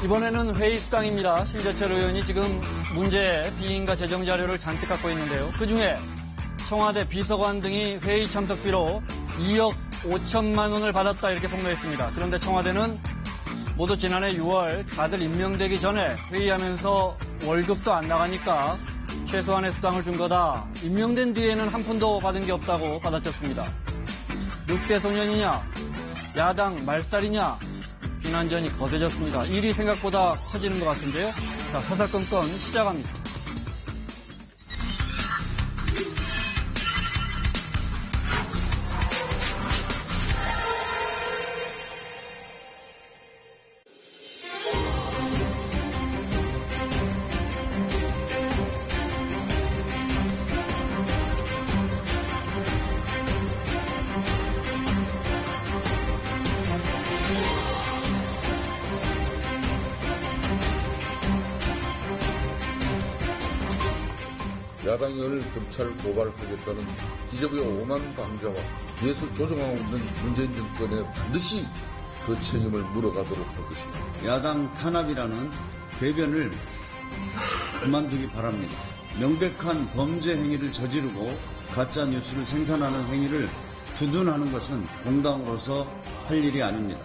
이번에는 회의 수당입니다. 신재철 의원이 지금 문제의 비인가 재정 자료를 잔뜩 갖고 있는데요. 그중에 청와대 비서관 등이 회의 참석비로 2억 5천만 원을 받았다 이렇게 폭로했습니다. 그런데 청와대는 모두 지난해 6월 다들 임명되기 전에 회의하면서 월급도 안 나가니까 최소한의 수당을 준 거다. 임명된 뒤에는 한 푼도 받은 게 없다고 받아쳤습니다. 늑대 소년이냐? 야당 말살이냐? 비난전이 거세졌습니다. 일이 생각보다 커지는 것 같은데요. 자, 사사건건 시작합니다. 야당이 오늘 검찰 고발하겠다는 기재부의 오만 방자와 뒤에서 조종하고 있는 문재인 정권에 반드시 그 책임을 물어가도록 할 것입니다. 야당 탄압이라는 궤변을 그만두기 바랍니다. 명백한 범죄 행위를 저지르고 가짜 뉴스를 생산하는 행위를 두둔하는 것은 공당으로서 할 일이 아닙니다.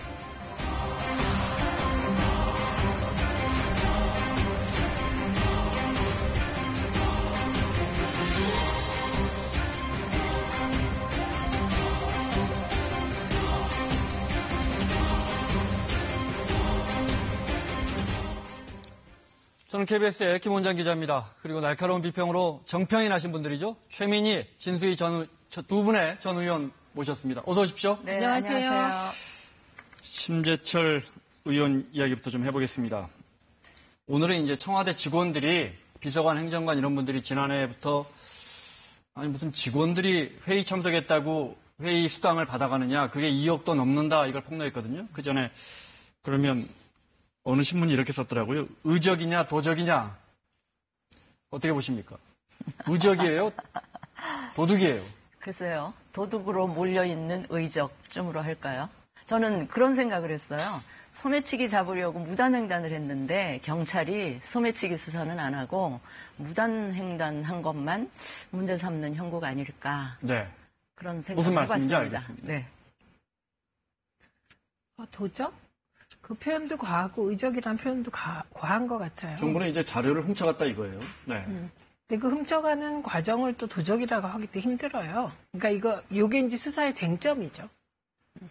저는 KBS의 김원장 기자입니다. 그리고 날카로운 비평으로 정평이 나신 분들이죠. 최민희, 진수희 두 분의 전 의원 모셨습니다. 어서 오십시오. 네, 안녕하세요. 심재철 의원 이야기부터 좀 해보겠습니다. 오늘은 이제 청와대 직원들이 비서관, 행정관 이런 분들이 지난해부터 아니 무슨 직원들이 회의 참석했다고 회의 수당을 받아가느냐, 그게 2억도 넘는다 이걸 폭로했거든요. 그 전에 그러면 어느 신문이 이렇게 썼더라고요. 의적이냐 도적이냐 어떻게 보십니까? 의적이에요? 도둑이에요? 글쎄요. 도둑으로 몰려있는 의적쯤으로 할까요? 저는 그런 생각을 했어요. 소매치기 잡으려고 무단횡단을 했는데 경찰이 소매치기 수사는 안 하고 무단횡단한 것만 문제 삼는 형국가 아닐까. 네. 그런 생각을 무슨 말씀인지 해봤습니다. 알겠습니다. 네. 도적? 그 표현도 과하고 의적이라는 표현도 과한 것 같아요. 정부는 이제 자료를 훔쳐갔다 이거예요. 네. 근데 그 훔쳐가는 과정을 또 도적이라고 하기도 힘들어요. 그러니까 이게 이제 수사의 쟁점이죠.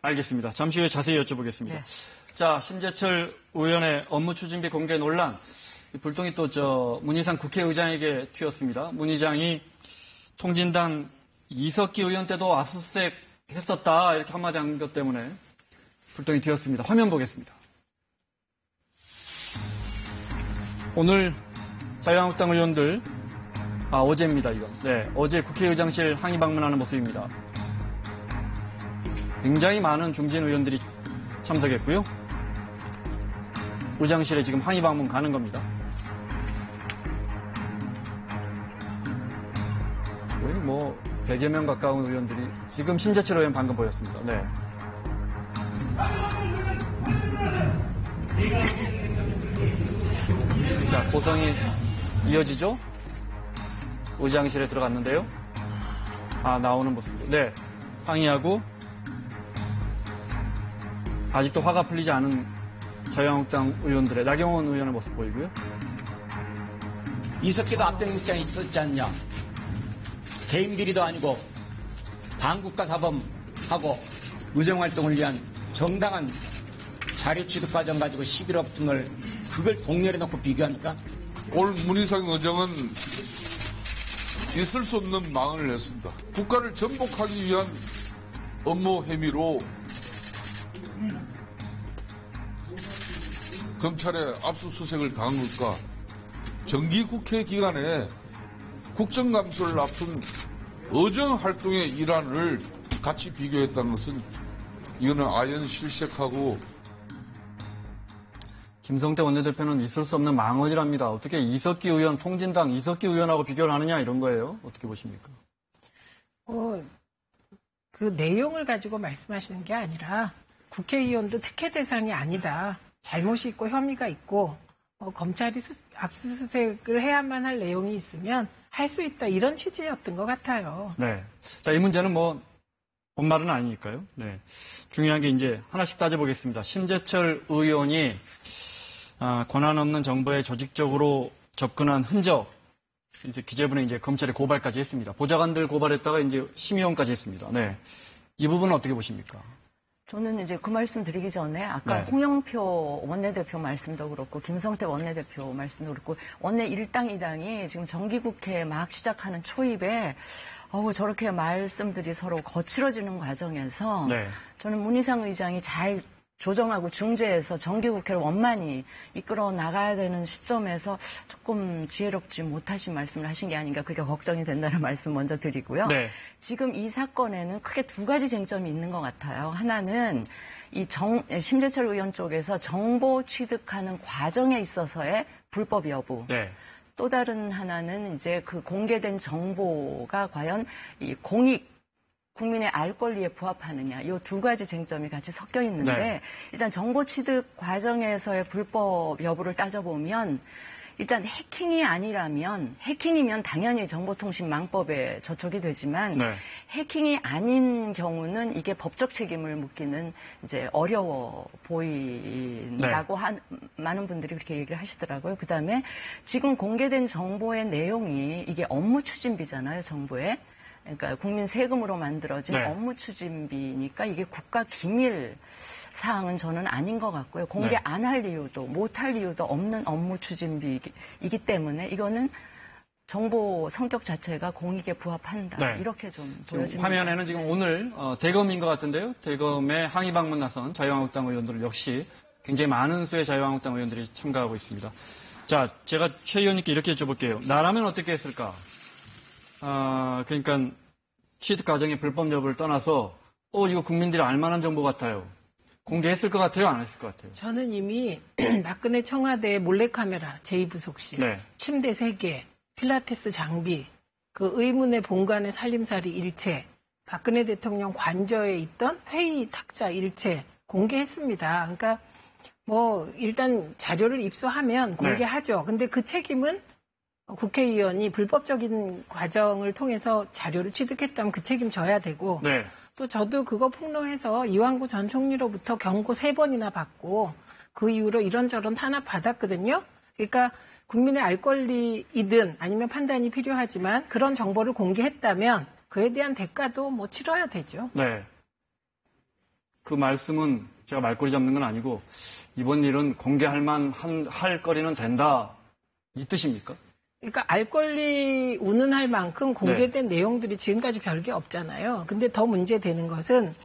알겠습니다. 잠시 후에 자세히 여쭤보겠습니다. 네. 자, 심재철 의원의 업무 추진비 공개 논란. 이 불똥이 또 문희상 국회의장에게 튀었습니다. 문 의장이 통진당 이석기 의원 때도 압수수색 했었다 이렇게 한마디 한 것 때문에 불똥이 튀었습니다. 화면 보겠습니다. 오늘 자유한국당 의원들, 어제입니다, 이거. 네, 어제 국회의장실 항의 방문하는 모습입니다. 굉장히 많은 중진 의원들이 참석했고요. 의장실에 지금 항의 방문 가는 겁니다. 거의 100여 명 가까운 의원들이 지금 신재철 의원 방금 보였습니다. 네. 자, 고성이 이어지죠? 의장실에 들어갔는데요. 나오는 모습이죠. 네. 항의하고 아직도 화가 풀리지 않은 자유한국당 의원들의 나경원 의원의 모습 보이고요. 이석기도 압생국장이 있었지 않냐. 개인 비리도 아니고 반국가 사범하고 의정활동을 위한 정당한 자료 취득 과정 가지고 11억 등을 그걸 동렬해 놓고 비교합니까? 오늘 문희상 의장은 있을 수 없는 망언을 했습니다. 국가를 전복하기 위한 업무 혐의로 검찰에 압수수색을 당한 것과 정기국회 기간에 국정감사를 앞둔 의정활동의 일환을 같이 비교했다는 것은 이거는 아연실색하고. 김성태 원내대표는 있을 수 없는 망언이랍니다. 어떻게 이석기 의원, 통진당 이석기 의원하고 비교를 하느냐 이런 거예요. 어떻게 보십니까? 그 내용을 가지고 말씀하시는 게 아니라 국회의원도 특혜 대상이 아니다. 잘못이 있고 혐의가 있고 검찰이 압수수색을 해야만 할 내용이 있으면 할 수 있다 이런 취지였던 것 같아요. 네. 자, 이 문제는 뭐 본말은 아니니까요. 네. 중요한 게 이제 하나씩 따져보겠습니다. 심재철 의원이 권한 없는 정보에 조직적으로 접근한 흔적, 이제 기재부는 이제 검찰에 고발까지 했습니다. 보좌관들 고발했다가 이제 심의원까지 했습니다. 네. 이 부분은 어떻게 보십니까? 저는 이제 그 말씀 드리기 전에 아까 네. 홍영표 원내대표 말씀도 그렇고 김성태 원내대표 말씀도 그렇고 원내 1당 2당이 지금 정기국회 막 시작하는 초입에 저렇게 말씀들이 서로 거칠어지는 과정에서 네. 저는 문희상 의장이 잘 조정하고 중재해서 정기국회를 원만히 이끌어 나가야 되는 시점에서 조금 지혜롭지 못하신 말씀을 하신 게 아닌가 그게 걱정이 된다는 말씀 먼저 드리고요. 네. 지금 이 사건에는 크게 두 가지 쟁점이 있는 것 같아요. 하나는 이 심재철 의원 쪽에서 정보 취득하는 과정에 있어서의 불법 여부. 네. 또 다른 하나는 이제 그 공개된 정보가 과연 이 국민의 알 권리에 부합하느냐. 이 두 가지 쟁점이 같이 섞여 있는데 네. 일단 정보 취득 과정에서의 불법 여부를 따져보면 일단 해킹이면 당연히 정보통신망법에 저촉이 되지만 네. 해킹이 아닌 경우는 이게 법적 책임을 묻기는 이제 어려워 보인다고 많은 분들이 그렇게 얘기를 하시더라고요. 그다음에 지금 공개된 정보의 내용이 이게 업무 추진비잖아요, 정부에. 그러니까 국민 세금으로 만들어진 네. 업무 추진비니까 이게 국가 기밀 사항은 저는 아닌 것 같고요. 공개 네. 안 할 이유도 못 할 이유도 없는 업무 추진비이기 때문에 이거는 정보 성격 자체가 공익에 부합한다. 네. 이렇게 좀 지금 보여집니다. 화면에는 지금 오늘 대검인 것 같은데요. 대검에 항의 방문 나선 자유한국당 의원들 역시 굉장히 많은 수의 자유한국당 의원들이 참가하고 있습니다. 자, 제가 최 의원님께 이렇게 여쭤볼게요. 나라면 어떻게 했을까? 그러니까 취득 과정의 불법 여부를 떠나서 이거 국민들이 알만한 정보 같아요. 공개했을 것 같아요? 안 했을 것 같아요? 저는 이미 박근혜 청와대 몰래카메라 제2부속실, 네. 침대 3개, 필라테스 장비, 그 의문의 본관의 살림살이 일체, 박근혜 대통령 관저에 있던 회의 탁자 일체 공개했습니다. 그러니까 일단 자료를 입수하면 공개하죠. 근데 그 책임은 국회의원이 불법적인 과정을 통해서 자료를 취득했다면 그 책임 져야 되고 네. 또 저도 그거 폭로해서 이완구 전 총리로부터 경고 3번이나 받고 그 이후로 이런저런 탄압 받았거든요. 그러니까 국민의 알 권리이든 아니면 판단이 필요하지만 그런 정보를 공개했다면 그에 대한 대가도 치러야 되죠. 네. 그 말씀은 제가 말꼬리 잡는 건 아니고 이번 일은 공개할 할 거리는 된다 이 뜻입니까? 그러니까 알 권리 운운할 만큼 공개된 내용들이 지금까지 별게 없잖아요. 근데 더 문제되는 것은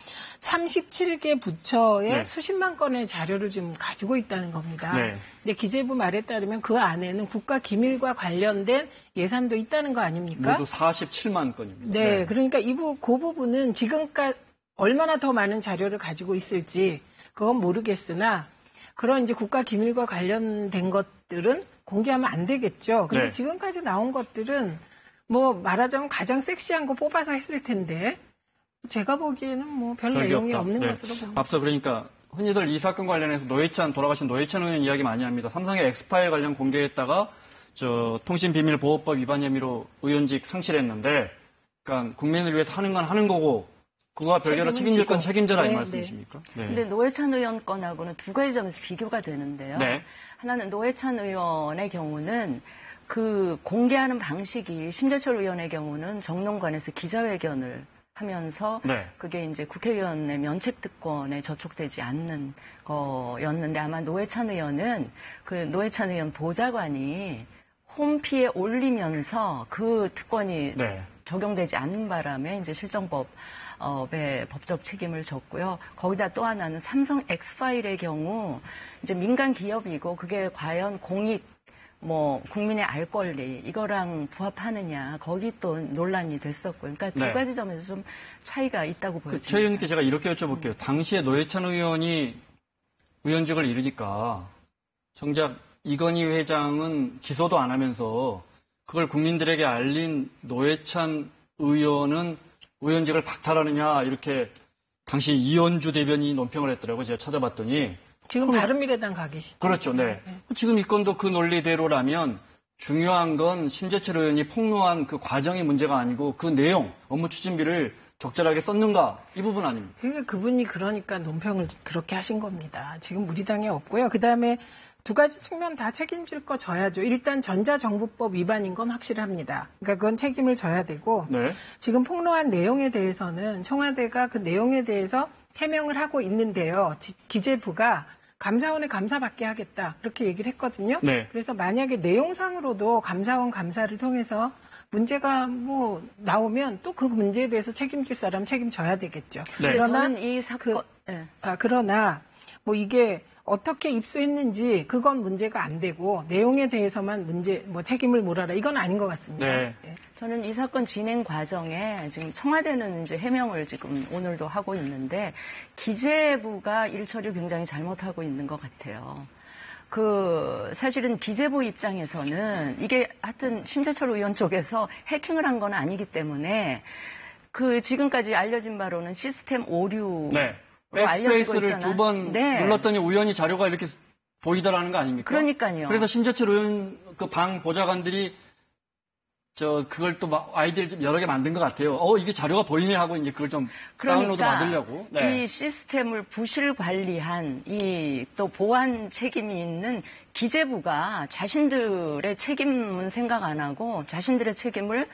37개 부처에 수십만 건의 자료를 지금 가지고 있다는 겁니다. 네. 근데 기재부 말에 따르면 그 안에는 국가 기밀과 관련된 예산도 있다는 거 아닙니까? 모두 47만 건입니다. 네, 그러니까 그 부분은 지금까지 얼마나 더 많은 자료를 가지고 있을지 그건 모르겠으나 그런 이제 국가 기밀과 관련된 것들은 공개하면 안 되겠죠. 근데 지금까지 나온 것들은 말하자면 가장 섹시한 거 뽑아서 했을 텐데 제가 보기에는 별 내용이 없다. 없는 것으로 봅니다. 앞서 그러니까 흔히들 이 사건 관련해서 돌아가신 노회찬 의원 이야기 많이 합니다. 삼성의 엑스파일 관련 공개했다가 통신비밀보호법 위반 혐의로 의원직 상실했는데 그러니까 국민을 위해서 하는 건 하는 거고 그거와 별개로 책임질 건 책임져라 이 말씀이십니까? 네. 근데 노회찬 의원 건하고는 두 가지 점에서 비교가 되는데요. 네. 하나는 노회찬 의원의 경우는 그 공개하는 방식이 심재철 의원의 경우는 정론관에서 기자회견을 하면서 그게 이제 국회의원의 면책특권에 저촉되지 않는 거였는데 아마 노회찬 의원은 그 노회찬 의원 보좌관이 홈피에 올리면서 그 특권이 적용되지 않는 바람에 이제 실정법의 법적 책임을 졌고요. 거기다 또 하나는 삼성 엑스파일의 경우 이제 민간 기업이고 그게 과연 공익 국민의 알 권리 이거랑 부합하느냐 거기 또 논란이 됐었고요. 그러니까 두 가지 점에서 좀 차이가 있다고 보여집니다. 최 의원님께 제가 이렇게 여쭤볼게요. 당시에 노회찬 의원이 의원직을 잃으니까 정작 이건희 회장은 기소도 안 하면서 그걸 국민들에게 알린 노회찬 의원은 의원직을 박탈하느냐 이렇게 당시 이현주 대변인이 논평을 했더라고요. 제가 찾아봤더니 지금 바른미래당 가 계시죠? 그렇죠. 네. 지금 이 건도 그 논리대로라면 중요한 건 심재철 의원이 폭로한 그 과정이 문제가 아니고 그 내용, 업무 추진비를 적절하게 썼는가 이 부분 아닙니까? 그러니까 그분이 그러니까 논평을 그렇게 하신 겁니다. 지금 우리 당에 없고요. 그다음에 두 가지 측면 다 책임질 거 져야죠. 일단 전자정부법 위반인 건 확실합니다. 그러니까 그건 책임을 져야 되고 네. 지금 폭로한 내용에 대해서는 청와대가 그 내용에 대해서 해명을 하고 있는데요. 기재부가 감사원에 감사받게 하겠다 이렇게 얘기를 했거든요. 네. 그래서 만약에 내용상으로도 감사원 감사를 통해서 문제가 뭐 나오면 또 그 문제에 대해서 책임질 사람 책임져야 되겠죠. 네. 그러나 저는 이 사건 그러나 뭐 이게 어떻게 입수했는지 그건 문제가 안 되고 내용에 대해서만 책임을 물어라 이건 아닌 것 같습니다. 네. 예. 저는 이 사건 진행 과정에 지금 청와대는 이제 해명을 지금 오늘도 하고 있는데 기재부가 일 처리를 굉장히 잘못하고 있는 것 같아요. 사실은 기재부 입장에서는 이게 하여튼 심재철 의원 쪽에서 해킹을 한 건 아니기 때문에 지금까지 알려진 바로는 시스템 오류. 네. 알려지고 백스페이스를 있잖아요. 2번 네. 눌렀더니 우연히 자료가 이렇게 보이더라는 거 아닙니까? 그러니까요. 그래서 심재철 의원 그 방 보좌관들이 그걸 또 아이디를 좀 여러 개 만든 것 같아요. 이게 자료가 보이네 하고 이제 그걸 좀 다운로드 받으려고. 네. 이 시스템을 부실 관리한 또 보안 책임이 있는 기재부가 자신들의 책임은 생각 안 하고 자신들의 책임을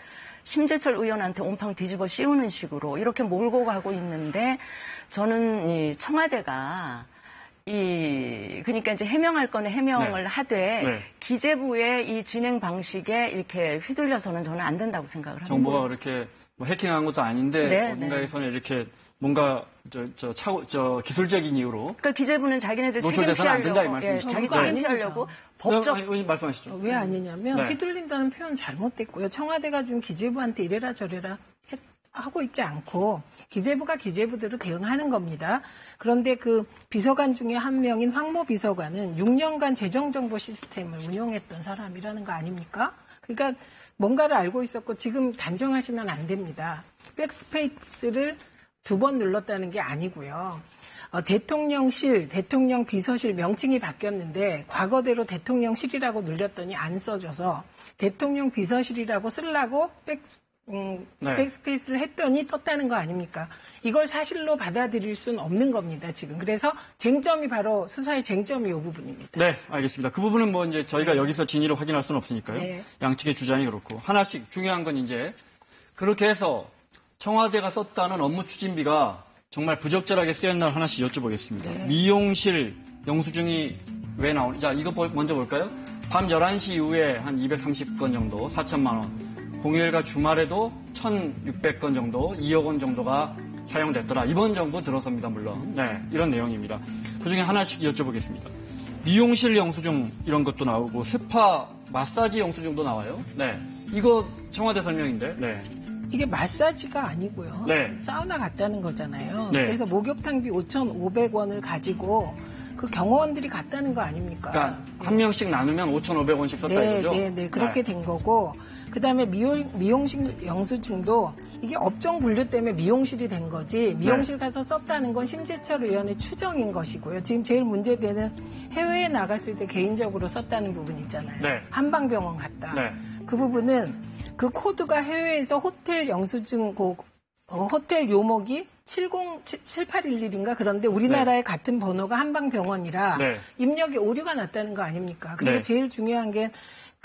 심재철 의원한테 온팡 뒤집어 씌우는 식으로 이렇게 몰고 가고 있는데 저는 이 청와대가 그러니까 이제 해명할 거는 해명을 네. 하되 네. 기재부의 이 진행 방식에 이렇게 휘둘려서는 저는 안 된다고 생각을 합니다. 정보가 그렇게 뭐 해킹한 것도 아닌데 네, 어딘가에서는 이렇게 뭔가 기술적인 이유로 그러니까 기재부는 자기네들 노출돼서는 안 된다 이 책임피하려고 말씀이시죠? 자기 네. 책임피하려고 법적 의원님 말씀하시죠. 왜 아니냐면 네. 휘둘린다는 표현 잘못됐고요. 청와대가 지금 기재부한테 이래라 저래라 하고 있지 않고 기재부가 기재부대로 대응하는 겁니다. 그런데 그 비서관 중에 한 명인 황모 비서관은 6년간 재정정보 시스템을 운용했던 사람이라는 거 아닙니까? 그러니까 뭔가를 알고 있었고 지금 단정하시면 안 됩니다. 백스페이스를 2번 눌렀다는 게 아니고요. 대통령실, 대통령 비서실 명칭이 바뀌었는데 과거대로 대통령실이라고 눌렸더니 안 써져서 대통령 비서실이라고 쓰려고 백스페이스를 했더니 떴다는 거 아닙니까? 이걸 사실로 받아들일 수는 없는 겁니다, 지금. 그래서 쟁점이 바로 수사의 쟁점이 이 부분입니다. 네, 알겠습니다. 그 부분은 뭐 이제 저희가 여기서 진위를 확인할 수는 없으니까요. 네. 양측의 주장이 그렇고 하나씩 중요한 건 이제 그렇게 해서 청와대가 썼다는 업무 추진비가 정말 부적절하게 쓰였나 하나씩 여쭤보겠습니다. 미용실 영수증이 왜 나오는지 자 이거 먼저 볼까요? 밤 11시 이후에 한 230건 정도 4천만 원. 공휴일과 주말에도 1,600건 정도, 2억 원 정도가 사용됐더라. 이번 정부 들어섭니다, 물론. 네, 이런 내용입니다. 그중에 하나씩 여쭤보겠습니다. 미용실 영수증 이런 것도 나오고 스파, 마사지 영수증도 나와요. 네, 이거 청와대 설명인데. 네. 이게 마사지가 아니고요. 네. 사우나 갔다는 거잖아요. 네. 그래서 목욕탕비 5,500원을 가지고 그 경호원들이 갔다는 거 아닙니까? 그러니까 한 명씩 나누면 5,500원씩 썼다 이거죠? 네. 그렇게 된 거고 그다음에 미용실 영수증도 이게 업종 분류 때문에 미용실이 된 거지 미용실 가서 썼다는 건 심재철 의원의 추정인 것이고요. 지금 제일 문제되는 해외에 나갔을 때 개인적으로 썼다는 부분 있잖아요. 네. 한방병원 갔다. 네. 그 부분은 그 코드가 해외에서 호텔 영수증 호텔 요목이 7811인가 그런데 우리나라의 같은 번호가 한방병원이라 네. 입력에 오류가 났다는 거 아닙니까? 그리고 네. 제일 중요한 게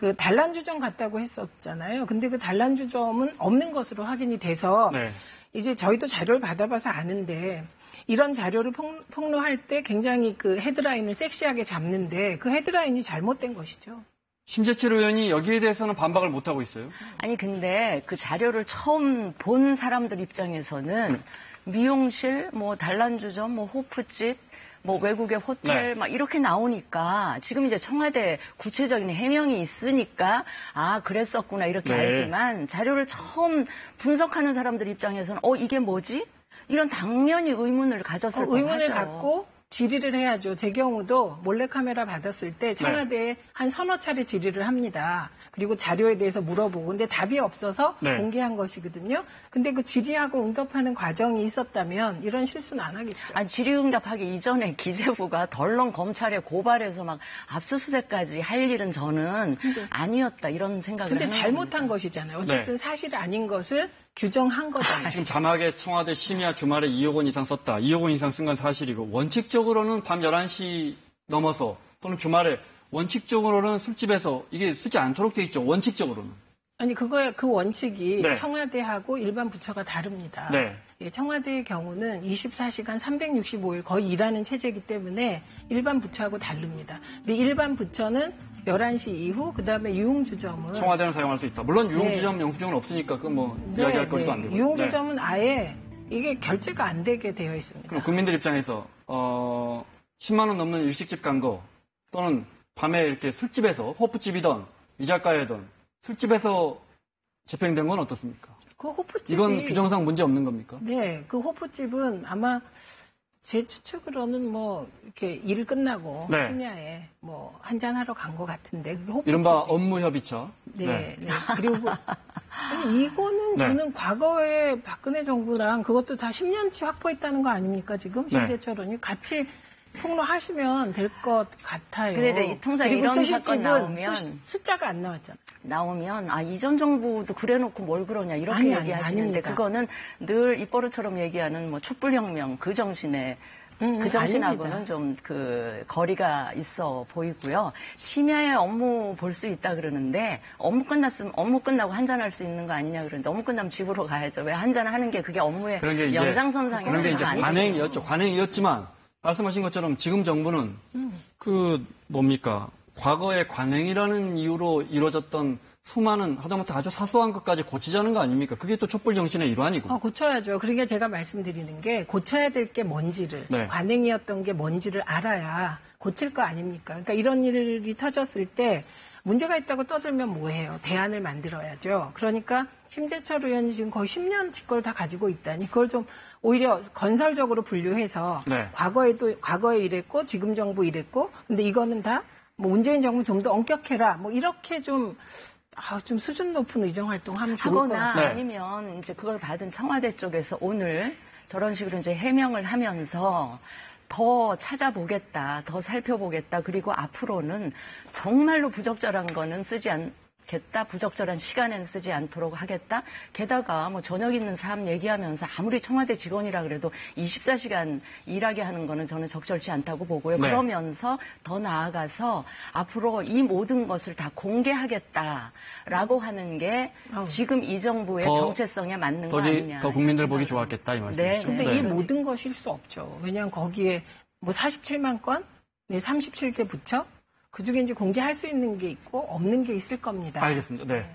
그 단란주점 갔다고 했었잖아요. 근데 그 단란주점은 없는 것으로 확인이 돼서 네. 이제 저희도 자료를 받아봐서 아는데 이런 자료를 폭로할 때 굉장히 그 헤드라인을 섹시하게 잡는데 그 헤드라인이 잘못된 것이죠. 심재철 의원이 여기에 대해서는 반박을 못하고 있어요. 아니 근데 그 자료를 처음 본 사람들 입장에서는 미용실, 뭐 단란주점, 뭐 호프집, 뭐 외국의 호텔 네. 막 이렇게 나오니까 지금 이제 청와대 구체적인 해명이 있으니까 그랬었구나 이렇게 네. 알지만 자료를 처음 분석하는 사람들 입장에서는 이게 뭐지? 이런 당연히 의문을 가졌을 거죠. 의문을 갖고 질의를 해야죠. 제 경우도 몰래카메라 받았을 때 청와대에 한 서너 차례 질의를 합니다. 그리고 자료에 대해서 물어보고 근데 답이 없어서 네. 공개한 것이거든요. 근데 그 질의하고 응답하는 과정이 있었다면 이런 실수는 안 하겠죠. 아니, 질의응답하기 이전에 기재부가 덜렁 검찰에 고발해서 막 압수수색까지 할 일은 저는 아니었다 이런 생각을 근데 하는 잘못한 겁니다. 것이잖아요. 어쨌든 사실 아닌 것을 규정한 거잖아요. 지금 자막에 청와대 심야 주말에 2억 원 이상 썼다. 2억 원 이상 쓴 건 사실이고 원칙적으로는 밤 11시 넘어서 또는 주말에 원칙적으로는 술집에서 이게 쓰지 않도록 돼 있죠. 원칙적으로는. 아니 그거의 그 원칙이 네. 청와대하고 일반 부처가 다릅니다. 네. 예, 청와대의 경우는 24시간 365일 거의 일하는 체제이기 때문에 일반 부처하고 다릅니다. 근데 일반 부처는 11시 이후 그다음에 유흥주점은 청와대는 사용할 수 있다. 물론 유흥주점, 영수증은 없으니까 그 뭐 이야기할 거리도 안 되고. 유흥주점은 아예 이게 결제가 안 되게 되어 있습니다. 그럼 국민들 입장에서 10만 원 넘는 일식집 간 거 또는 밤에 이렇게 술집에서 호프집이든 이자카야든 술집에서 집행된 건 어떻습니까? 그 호프집이 이건 규정상 문제 없는 겁니까? 네, 그 호프집은 아마 제 추측으로는 뭐 이렇게 일 끝나고 네. 심야에 뭐 한잔 하러 간 것 같은데 그게 호프집. 이른바 업무협의체. 네. 그리고 아니, 이거는 네. 저는 과거에 박근혜 정부랑 그것도 다 10년치 확보했다는 거 아닙니까 지금 네. 심재철 같이 폭로하시면 될 것 같아요. 근데 이제 통상 그리고 이런 스시집은 사건 나오면 숫자가 안 나왔잖아요. 나오면 이전 정부도 그래놓고 뭘 그러냐 이렇게 아니, 얘기하시는데 아닙니다. 그거는 늘 입버릇처럼 얘기하는 뭐 촛불혁명 그 정신에 그 정신하고는 아닙니다. 좀 그 거리가 있어 보이고요. 심야에 업무 볼 수 있다 그러는데 업무 끝나고 한잔할 수 있는 거 아니냐 그러는데 업무 끝나면 집으로 가야죠. 왜 한잔하는 게 그게 업무의 그런 게 이제 연장선상에 그런 게 이제 아니죠. 관행이었죠. 관행이었지만 말씀하신 것처럼 지금 정부는 그 뭡니까 과거의 관행이라는 이유로 이루어졌던 수많은 하다못해 아주 사소한 것까지 고치자는 거 아닙니까? 그게 또 촛불 정신의 일환이고. 고쳐야죠. 그러니까 제가 말씀드리는 게 고쳐야 될 게 뭔지를 네. 관행이었던 게 뭔지를 알아야 고칠 거 아닙니까? 그러니까 이런 일이 터졌을 때 문제가 있다고 떠들면 뭐해요? 대안을 만들어야죠. 그러니까 심재철 의원이 지금 거의 10년치 걸 다 가지고 있다니 그걸 좀 오히려 건설적으로 분류해서 네. 과거에 이랬고 지금 정부 이랬고 근데 이거는 다 뭐 문재인 정부 좀 더 엄격해라 뭐 이렇게 좀 수준 높은 의정 활동하면 좋을 것 하거나 같아요. 네. 아니면 이제 그걸 받은 청와대 쪽에서 오늘 저런 식으로 이제 해명을 하면서 더 찾아보겠다, 더 살펴보겠다. 그리고 앞으로는 정말로 부적절한 거는 쓰지 않겠다, 부적절한 시간에는 쓰지 않도록 하겠다. 게다가 뭐 저녁 있는 삶 얘기하면서 아무리 청와대 직원이라 그래도 24시간 일하게 하는 거는 저는 적절치 않다고 보고요. 네. 그러면서 더 나아가서 앞으로 이 모든 것을 다 공개하겠다라고 하는 게 지금 이 정부의 더- 정체성에 맞는 거 아니냐. 더 국민들 보기 좋았겠다 이 말씀이시죠. 네, 근데 네. 이 모든 것일 수 없죠. 왜냐하면 거기에 뭐 47만 건, 37개 부처, 그 중에 이제 공개할 수 있는 게 있고 없는 게 있을 겁니다. 알겠습니다. 네.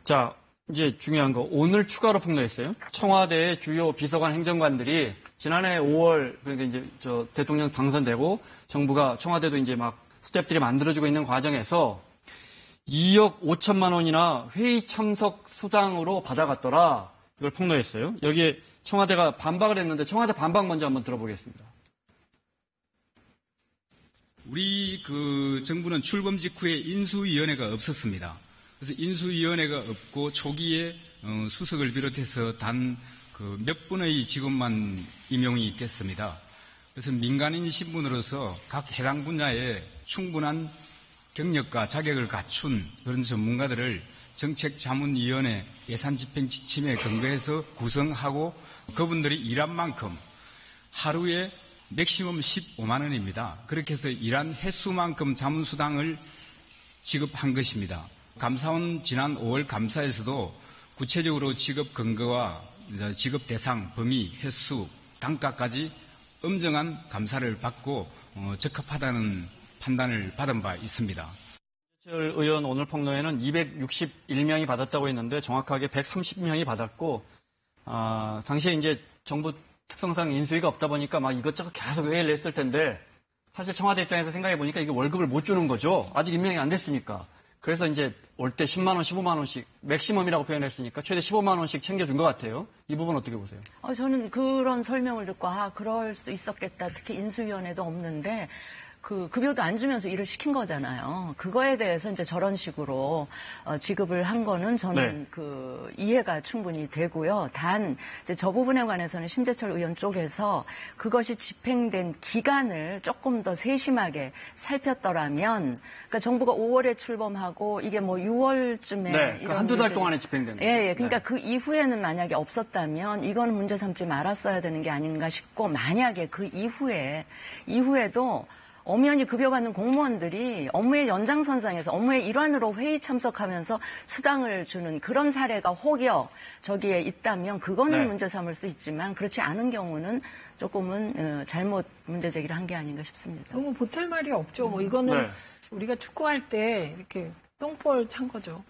자, 이제 중요한 거. 오늘 추가로 폭로했어요. 청와대의 주요 비서관 행정관들이 지난해 5월, 그러니까 이제 대통령 당선되고 정부가 청와대도 이제 막 스텝들이 만들어지고 있는 과정에서 2억 5천만 원이나 회의 참석 수당으로 받아갔더라. 이걸 폭로했어요. 여기에 청와대가 반박을 했는데 청와대 반박 먼저 한번 들어보겠습니다. 우리 그 정부는 출범 직후에 인수위원회가 없었습니다. 그래서 인수위원회가 없고 초기에 수석을 비롯해서 단 그 몇 분의 직원만 임용이 됐습니다. 그래서 민간인 신분으로서 각 해당 분야에 충분한 경력과 자격을 갖춘 그런 전문가들을 정책자문위원회 예산집행지침에 근거해서 구성하고 그분들이 일한 만큼 하루에 맥시멈 15만 원입니다. 그렇게 해서 일한 횟수만큼 자문수당을 지급한 것입니다. 감사원 지난 5월 감사에서도 구체적으로 지급 근거와 지급 대상, 범위, 횟수, 단가까지 엄정한 감사를 받고 적합하다는 판단을 받은 바 있습니다. 심재철 의원 오늘 폭로에는 261명이 받았다고 했는데 정확하게 130명이 받았고 당시에 이제 정부 특성상 인수위가 없다 보니까 막 이것저것 계속 회의를 했을 텐데 사실 청와대 입장에서 생각해 보니까 이게 월급을 못 주는 거죠. 아직 임명이 안 됐으니까. 그래서 이제 올 때 10만 원, 15만 원씩 맥시멈이라고 표현했으니까 최대 15만 원씩 챙겨준 것 같아요. 이 부분 어떻게 보세요? 저는 그런 설명을 듣고 그럴 수 있었겠다. 특히 인수위원회도 없는데 그 급여도 안 주면서 일을 시킨 거잖아요. 그거에 대해서 이제 저런 식으로 지급을 한 거는 저는 그 이해가 충분히 되고요. 단 이제 저 부분에 관해서는 심재철 의원 쪽에서 그것이 집행된 기간을 조금 더 세심하게 살폈더라면, 그러니까 정부가 5월에 출범하고 이게 뭐 6월쯤에 네, 이런 한두 달 일들이- 동안에 집행된 거죠. 예, 그러니까 네. 그 이후에는 만약에 없었다면 이거는 문제 삼지 말았어야 되는 게 아닌가 싶고, 만약에 그 이후에도 엄연히 급여받는 공무원들이 업무의 연장선상에서 업무의 일환으로 회의 참석하면서 수당을 주는 그런 사례가 혹여 저기에 있다면 그거는 네. 문제 삼을 수 있지만, 그렇지 않은 경우는 조금은 잘못 문제 제기를 한 게 아닌가 싶습니다. 너무 보탤 말이 없죠. 뭐 이거는 네. 우리가 축구할 때 이렇게 똥볼 찬 거죠.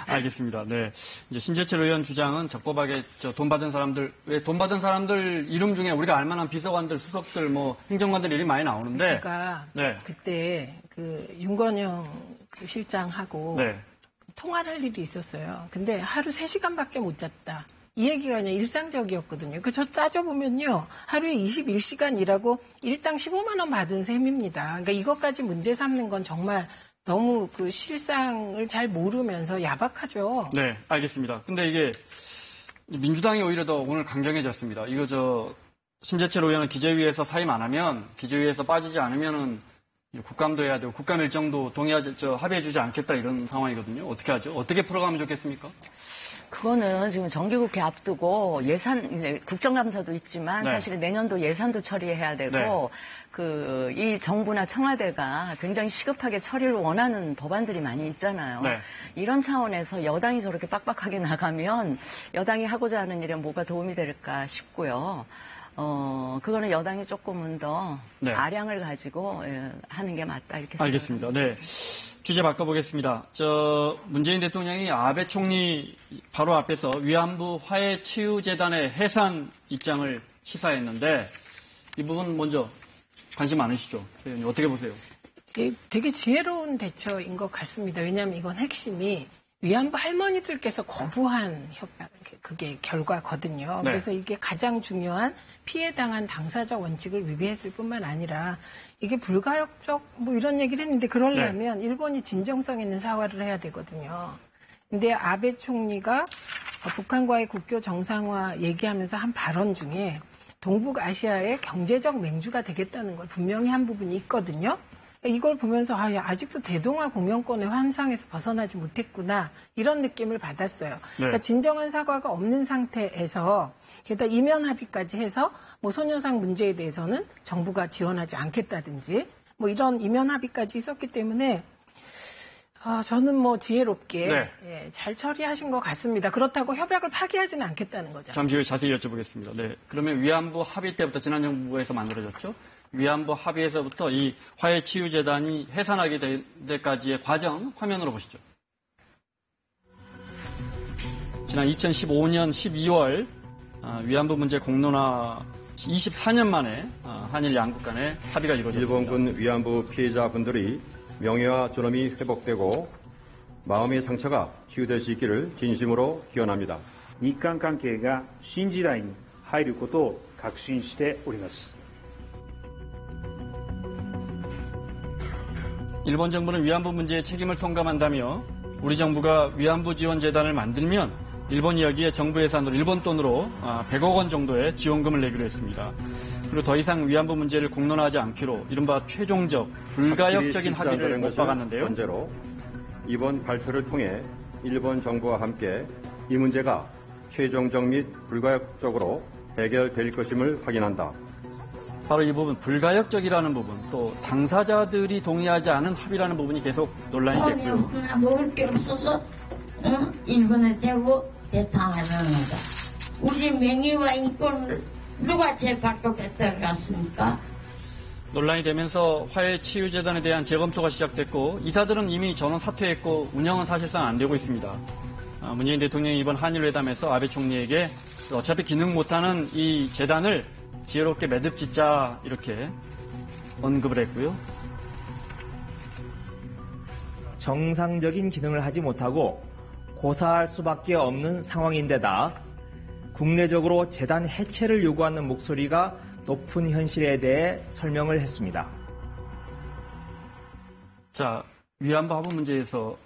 알겠습니다. 네. 이제 신재철 의원 주장은 적법하게 돈 받은 사람들, 왜 돈 받은 사람들 이름 중에 우리가 알만한 비서관들, 수석들, 뭐 행정관들 이름이 많이 나오는데. 제가 네. 그때 그 윤건영 그 실장하고 네. 통화를 할 일이 있었어요. 근데 하루 3시간밖에 못 잤다. 이 얘기가 그냥 일상적이었거든요. 저 따져보면요. 하루에 21시간 일하고 일당 15만 원 받은 셈입니다. 그러니까 이것까지 문제 삼는 건 정말 너무 그 실상을 잘 모르면서 야박하죠. 네, 알겠습니다. 근데 이게 민주당이 오히려 더 오늘 강경해졌습니다. 이거 신재철 의원은 기재위에서 사임 안 하면, 기재위에서 빠지지 않으면은 국감도 해야 되고 국감 일정도 합의해주지 않겠다 이런 상황이거든요. 어떻게 하죠? 어떻게 풀어가면 좋겠습니까? 그거는 지금 정기국회 앞두고 국정감사도 있지만 네. 사실은 내년도 예산도 처리해야 되고 이 정부나 청와대가 굉장히 시급하게 처리를 원하는 법안들이 많이 있잖아요. 네. 이런 차원에서 여당이 저렇게 빡빡하게 나가면 여당이 하고자 하는 일에 뭐가 도움이 될까 싶고요. 그거는 여당이 조금은 더 네. 아량을 가지고 하는 게 맞다 이렇게 생각합니다. 알겠습니다. 네. 주제 바꿔보겠습니다. 문재인 대통령이 아베 총리 바로 앞에서 위안부 화해치유재단의 해산 입장을 시사했는데 이 부분 먼저 관심 많으시죠? 의원님 어떻게 보세요? 되게 지혜로운 대처인 것 같습니다. 왜냐하면 이건 핵심이 위안부 할머니들께서 거부한 협약, 그게 결과거든요. 네. 그래서 이게 가장 중요한 피해당한 당사자 원칙을 위배했을 뿐만 아니라 이게 불가역적 뭐 이런 얘기를 했는데 그러려면 일본이 진정성 있는 사과를 해야 되거든요. 근데 아베 총리가 북한과의 국교 정상화 얘기하면서 한 발언 중에 동북아시아의 경제적 맹주가 되겠다는 걸 분명히 한 부분이 있거든요. 이걸 보면서 아직도 대동아 공영권의 환상에서 벗어나지 못했구나 이런 느낌을 받았어요. 그러니까 진정한 사과가 없는 상태에서 게다가 이면 합의까지 해서 뭐 소녀상 문제에 대해서는 정부가 지원하지 않겠다든지 뭐 이런 이면 합의까지 있었기 때문에 저는 뭐 지혜롭게 잘 처리하신 것 같습니다. 그렇다고 협약을 파기하지는 않겠다는 거죠. 잠시 후에 자세히 여쭤보겠습니다. 네. 그러면 위안부 합의 때부터 지난 정부에서 만들어졌죠? 위안부 합의에서부터 이 화해치유재단이 해산하게 될 때까지의 과정 화면으로 보시죠. 지난 2015년 12월 위안부 문제 공론화 24년 만에 한일 양국 간의 합의가 이루어졌습니다. 일본군 위안부 피해자분들이 명예와 존엄이 회복되고 마음의 상처가 치유될 수 있기를 진심으로 기원합니다. 日韓関係が新時代に入ることを確信しております。 일본 정부는 위안부 문제의 책임을 통감한다며 우리 정부가 위안부 지원 재단을 만들면 일본이 여기에 정부 예산으로 일본 돈으로 100억 원 정도의 지원금을 내기로 했습니다. 그리고 더 이상 위안부 문제를 공론화하지 않기로 이른바 최종적 불가역적인 합의를 못 박았는데요. 전제로 이번 발표를 통해 일본 정부와 함께 이 문제가 최종적 및 불가역적으로 해결될 것임을 확인한다. 바로 이 부분, 불가역적이라는 부분, 또 당사자들이 동의하지 않은 합의라는 부분이 계속 논란이 됐고요. 없구나, 먹을 게 없어서 일본에 대고 배탕하는 거다. 우리 명예와 인권을 누가 제발로 뺏어갔습니까? 논란이 되면서 화해치유재단에 대한 재검토가 시작됐고 이사들은 이미 전원 사퇴했고 운영은 사실상 안 되고 있습니다. 문재인 대통령이 이번 한일회담에서 아베 총리에게 어차피 기능 못하는 이 재단을 지혜롭게 매듭짓자 이렇게 언급을 했고요. 정상적인 기능을 하지 못하고 고사할 수밖에 없는 상황인데다 국내적으로 재단 해체를 요구하는 목소리가 높은 현실에 대해 설명을 했습니다. 자, 위안부 합의 문제에서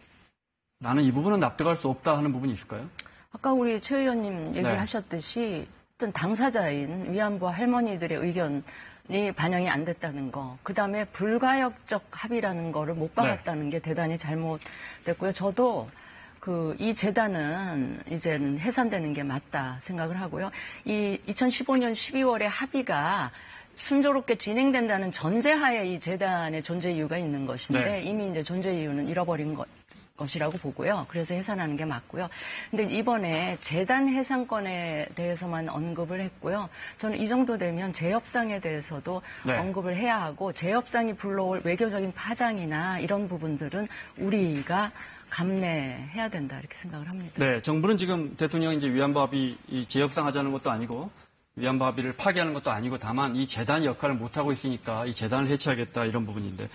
나는 이 부분은 납득할 수 없다 하는 부분이 있을까요? 아까 우리 최 의원님 얘기하셨듯이 어떤 당사자인 위안부 할머니들의 의견이 반영이 안 됐다는 거, 그 다음에 불가역적 합의라는 거를 못 박았다는 게 대단히 잘못됐고요. 저도 이 재단은 이제는 해산되는 게 맞다 생각을 하고요. 이 2015년 12월에 합의가 순조롭게 진행된다는 전제하에 이 재단의 존재 이유가 있는 것인데 이미 이제 존재 이유는 잃어버린 것이라고 보고요. 그래서 해산하는 게 맞고요. 근데 이번에 재단 해산권에 대해서만 언급을 했고요. 저는 이 정도 되면 재협상에 대해서도 언급을 해야 하고 재협상이 불러올 외교적인 파장이나 이런 부분들은 우리가 감내해야 된다 이렇게 생각을 합니다. 네, 정부는 지금 대통령이 이제 위안부 합의 재협상하자는 것도 아니고 위안부 합의를 파기하는 것도 아니고 다만 이 재단이 역할을 못하고 있으니까 이 재단을 해체하겠다 이런 부분인데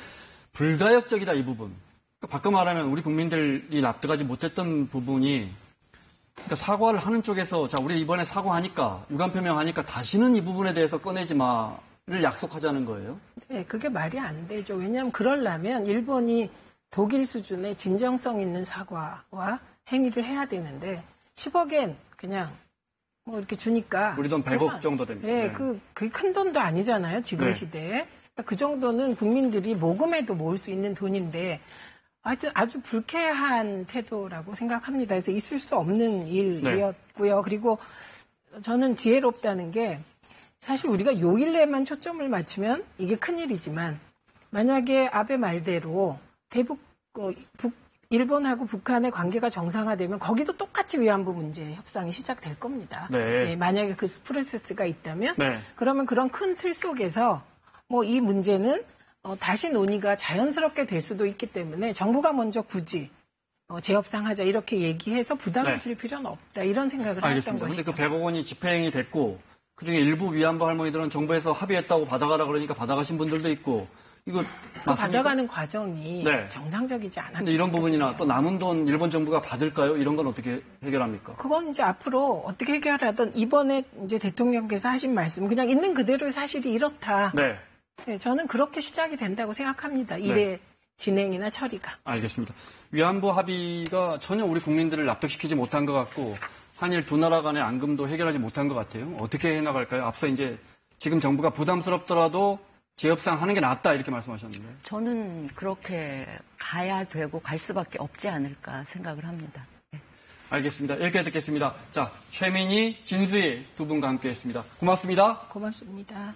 불가역적이다 이 부분. 바꿔 말하면 우리 국민들이 납득하지 못했던 부분이 그러니까 사과를 하는 쪽에서 자 우리 이번에 사과하니까 유감 표명하니까 다시는 이 부분에 대해서 꺼내지 마를 약속하자는 거예요. 네, 그게 말이 안 되죠. 왜냐하면 그러려면 일본이 독일 수준의 진정성 있는 사과와 행위를 해야 되는데 10억엔 그냥 뭐 이렇게 주니까 우리 돈 100억 정도 됩니다. 네, 그게 큰 돈도 아니잖아요. 지금 시대에. 그 정도는 국민들이 모금해도 모을 수 있는 돈인데 하여튼 아주 불쾌한 태도라고 생각합니다. 그래서 있을 수 없는 일이었고요. 그리고 저는 지혜롭다는 게 사실 우리가 요 일에만 초점을 맞추면 이게 큰일이지만 만약에 아베 말대로 일본하고 북한의 관계가 정상화되면 거기도 똑같이 위안부 문제 협상이 시작될 겁니다. 네, 만약에 그 프로세스가 있다면 그러면 그런 큰 틀 속에서 뭐 이 문제는 다시 논의가 자연스럽게 될 수도 있기 때문에 정부가 먼저 굳이 재협상하자 이렇게 얘기해서 부담을 질 필요는 없다 이런 생각을 했던 것이죠. 그런데 그 100억 원이 집행이 됐고 그중에 일부 위안부 할머니들은 정부에서 합의했다고 받아가라 그러니까 받아가신 분들도 있고 이거 그 받아가는 과정이 정상적이지 않았기 근데 이런 부분이나 또 남은 돈 일본 정부가 받을까요? 이런 건 어떻게 해결합니까? 그건 이제 앞으로 어떻게 해결하든 이번에 이제 대통령께서 하신 말씀 그냥 있는 그대로의 사실이 이렇다. 네, 저는 그렇게 시작이 된다고 생각합니다. 일의 진행이나 처리가. 알겠습니다. 위안부 합의가 전혀 우리 국민들을 납득시키지 못한 것 같고 한일 두 나라 간의 앙금도 해결하지 못한 것 같아요. 어떻게 해나갈까요? 앞서 이제 지금 정부가 부담스럽더라도 재협상하는 게 낫다 이렇게 말씀하셨는데. 저는 그렇게 가야 되고 갈 수밖에 없지 않을까 생각을 합니다. 알겠습니다. 이렇게 듣겠습니다. 자, 최민희, 진수희 두 분과 함께했습니다. 고맙습니다. 고맙습니다.